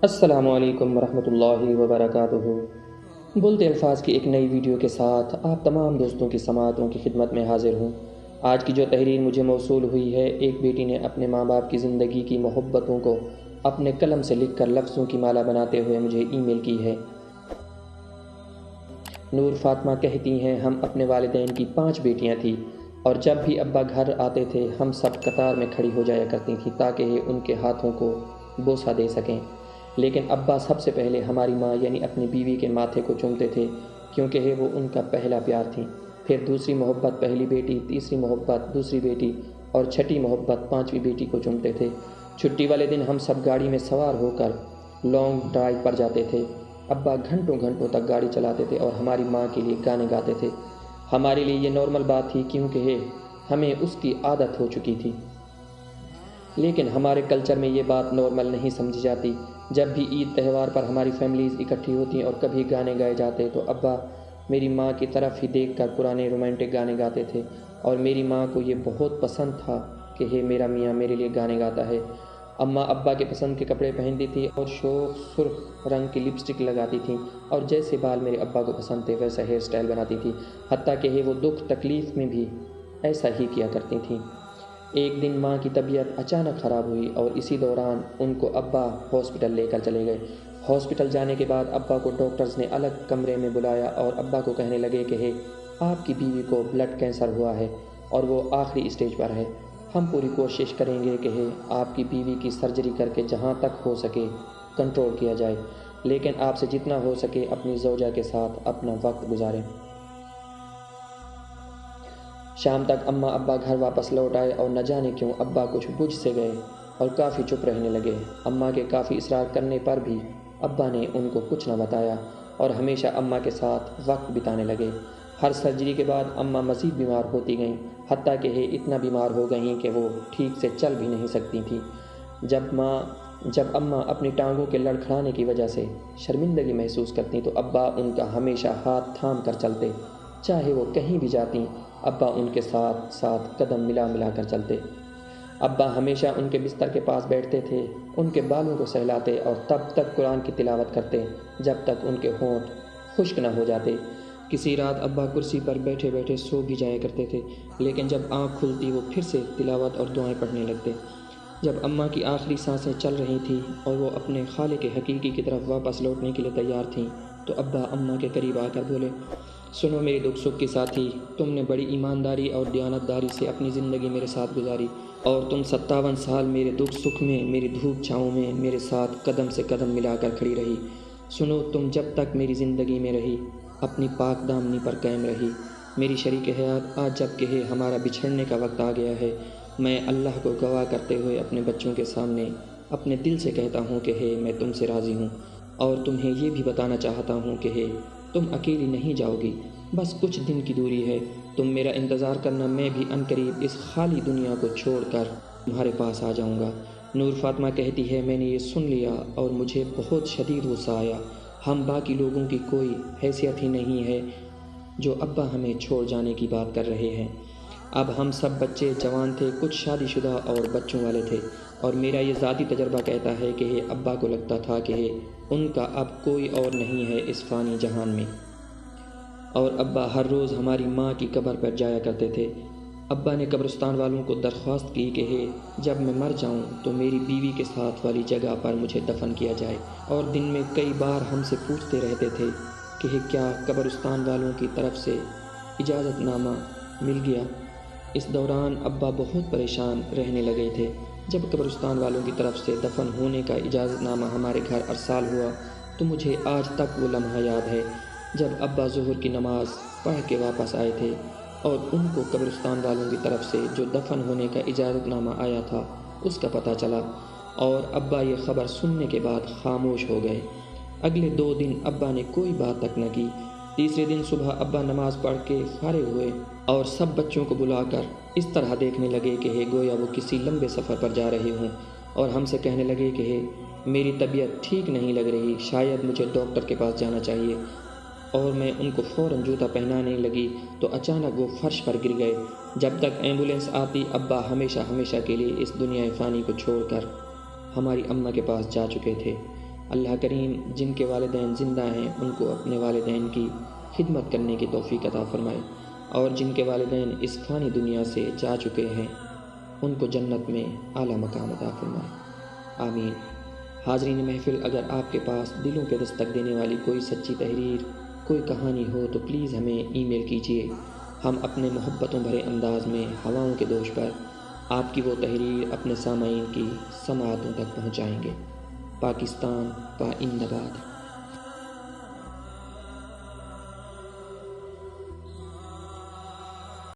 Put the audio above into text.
السلام علیکم ورحمۃ اللہ وبرکاتہ۔ بولتے الفاظ کی ایک نئی ویڈیو کے ساتھ آپ تمام دوستوں کی سماعتوں کی خدمت میں حاضر ہوں۔ آج کی جو تحریر مجھے موصول ہوئی ہے، ایک بیٹی نے اپنے ماں باپ کی زندگی کی محبتوں کو اپنے قلم سے لکھ کر لفظوں کی مالا بناتے ہوئے مجھے ای میل کی ہے۔ نور فاطمہ کہتی ہیں، ہم اپنے والدین کی 5 بیٹیاں تھیں اور جب بھی ابا گھر آتے تھے ہم سب قطار میں کھڑی ہو جایا کرتی تھیں تاکہ یہ ان کے ہاتھوں کو بوسہ دے سکیں، لیکن ابا سب سے پہلے ہماری ماں یعنی اپنی بیوی کے ماتھے کو چومتے تھے کیونکہ یہ وہ ان کا پہلا پیار تھی، پھر دوسری محبت پہلی بیٹی، تیسری محبت دوسری بیٹی اور چھٹی محبت 5ویں بیٹی کو چومتے تھے۔ چھٹی والے دن ہم سب گاڑی میں سوار ہو کر لانگ ڈرائیو پر جاتے تھے۔ ابا گھنٹوں گھنٹوں تک گاڑی چلاتے تھے اور ہماری ماں کے لیے گانے گاتے تھے۔ ہمارے لیے یہ نارمل بات تھی کیونکہ ہمیں اس کی عادت ہو چکی تھی، لیکن ہمارے کلچر میں یہ بات نارمل نہیں سمجھی جاتی۔ جب بھی عید تہوار پر ہماری فیملیز اکٹھی ہوتی اور کبھی گانے گائے جاتے تو ابا میری ماں کی طرف ہی دیکھ کر پرانے رومانٹک گانے گاتے تھے اور میری ماں کو یہ بہت پسند تھا کہ یہ میرا میاں میرے لیے گانے گاتا ہے۔ اماں ابا کے پسند کے کپڑے پہنتی تھی اور شوق سرخ رنگ کی لپسٹک لگاتی تھیں اور جیسے بال میرے ابا کو پسند تھے ویسا ہیئر سٹائل بناتی تھی، حتیٰ کہ وہ دکھ تکلیف میں بھی ایسا ہی کیا کرتی تھیں۔ ایک دن ماں کی طبیعت اچانک خراب ہوئی اور اسی دوران ان کو ابا ہاسپٹل لے کر چلے گئے۔ ہاسپٹل جانے کے بعد ابا کو ڈاکٹرز نے الگ کمرے میں بلایا اور ابا کو کہنے لگے کہ آپ کی بیوی کو بلڈ کینسر ہوا ہے اور وہ آخری اسٹیج پر ہے۔ ہم پوری کوشش کریں گے کہ آپ کی بیوی کی سرجری کر کے جہاں تک ہو سکے کنٹرول کیا جائے، لیکن آپ سے جتنا ہو سکے اپنی زوجہ کے ساتھ اپنا وقت گزاریں۔ شام تک اماں ابا گھر واپس لوٹ آئے اور نہ جانے کیوں ابا کچھ بجھ سے گئے اور کافی چپ رہنے لگے۔ اماں کے کافی اصرار کرنے پر بھی ابا نے ان کو کچھ نہ بتایا اور ہمیشہ اماں کے ساتھ وقت بتانے لگے۔ ہر سرجری کے بعد اماں مزید بیمار ہوتی گئیں، حتیٰ کہ اتنا بیمار ہو گئیں کہ وہ ٹھیک سے چل بھی نہیں سکتی تھیں۔ جب اماں اپنی ٹانگوں کے لڑکھڑانے کی وجہ سے شرمندگی محسوس کرتیں تو ابا ان کا ہمیشہ ہاتھ تھام کر چلتے، چاہے وہ کہیں بھی جاتیں ابا ان کے ساتھ ساتھ قدم ملا ملا کر چلتے۔ ابا ہمیشہ ان کے بستر کے پاس بیٹھتے تھے، ان کے بالوں کو سہلاتے اور تب تک قرآن کی تلاوت کرتے جب تک ان کے ہونٹ خشک نہ ہو جاتے۔ کسی رات ابا کرسی پر بیٹھے بیٹھے سو بھی جایا کرتے تھے، لیکن جب آنکھ کھلتی وہ پھر سے تلاوت اور دعائیں پڑھنے لگتے۔ جب اماں کی آخری سانسیں چل رہی تھیں اور وہ اپنے خالق حقیقی کی طرف واپس لوٹنے کے لیے تیار تھیں تو ابا اماں کے قریب آ کر بولے، سنو میری دکھ سکھ کی ساتھی، تم نے بڑی ایمانداری اور دیانتداری سے اپنی زندگی میرے ساتھ گزاری اور تم 57 سال میرے دکھ سکھ میں، میری دھوپ چھاؤں میں میرے ساتھ قدم سے قدم ملا کر کھڑی رہی۔ سنو، تم جب تک میری زندگی میں رہی اپنی پاک دامنی پر قائم رہی۔ میری شریک حیات، آج جب کہ ہمارا بچھڑنے کا وقت آ گیا ہے، میں اللہ کو گواہ کرتے ہوئے اپنے بچوں کے سامنے اپنے دل سے کہتا ہوں کہ میں تم سے راضی ہوں اور تمہیں یہ بھی بتانا چاہتا ہوں کہ تم اکیلی نہیں جاؤ گی، بس کچھ دن کی دوری ہے، تم میرا انتظار کرنا، میں بھی عنقریب اس خالی دنیا کو چھوڑ کر تمہارے پاس آ جاؤں گا۔ نور فاطمہ کہتی ہے، میں نے یہ سن لیا اور مجھے بہت شدید غصہ آیا۔ ہم باقی لوگوں کی کوئی حیثیت ہی نہیں ہے جو ابا ہمیں چھوڑ جانے کی بات کر رہے ہیں۔ اب ہم سب بچے جوان تھے، کچھ شادی شدہ اور بچوں والے تھے، اور میرا یہ ذاتی تجربہ کہتا ہے کہ ابا کو لگتا تھا کہ ان کا اب کوئی اور نہیں ہے اس فانی جہان میں، اور ابا ہر روز ہماری ماں کی قبر پر جایا کرتے تھے۔ ابا نے قبرستان والوں کو درخواست کی کہ جب میں مر جاؤں تو میری بیوی کے ساتھ والی جگہ پر مجھے دفن کیا جائے، اور دن میں کئی بار ہم سے پوچھتے رہتے تھے کہ کیا قبرستان والوں کی طرف سے اجازت نامہ مل گیا۔ اس دوران ابا بہت پریشان رہنے لگے تھے۔ جب قبرستان والوں کی طرف سے دفن ہونے کا اجازت نامہ ہمارے گھر ارسال ہوا تو مجھے آج تک وہ لمحہ یاد ہے جب ابا ظہر کی نماز پڑھ کے واپس آئے تھے اور ان کو قبرستان والوں کی طرف سے جو دفن ہونے کا اجازت نامہ آیا تھا اس کا پتہ چلا، اور ابا یہ خبر سننے کے بعد خاموش ہو گئے۔ اگلے 2 دن ابا نے کوئی بات تک نہ کی۔ تیسرے دن صبح ابا نماز پڑھ کے فارغ ہوئے اور سب بچوں کو بلا کر اس طرح دیکھنے لگے کہ گویا وہ کسی لمبے سفر پر جا رہے ہوں، اور ہم سے کہنے لگے کہ میری طبیعت ٹھیک نہیں لگ رہی، شاید مجھے ڈاکٹر کے پاس جانا چاہیے، اور میں ان کو فوراً جوتا پہنانے لگی تو اچانک وہ فرش پر گر گئے۔ جب تک ایمبولینس آتی ابا ہمیشہ کے لیے اس دنیا فانی کو چھوڑ کر ہماری اماں کے پاس جا چکے تھے۔ اللہ کریم جن کے والدین زندہ ہیں ان کو اپنے والدین کی خدمت کرنے کی توفیق عطا فرمائے، اور جن کے والدین اس فانی دنیا سے جا چکے ہیں ان کو جنت میں اعلیٰ مقام عطا فرمائے، آمین۔ حاضرین محفل، اگر آپ کے پاس دلوں پہ دستک دینے والی کوئی سچی تحریر، کوئی کہانی ہو تو پلیز ہمیں ای میل کیجیے۔ ہم اپنے محبتوں بھرے انداز میں ہواؤں کے دوش پر آپ کی وہ تحریر اپنے سامعین کی سماعتوں تک پہنچائیں گے۔ پاکستان پائند آباد۔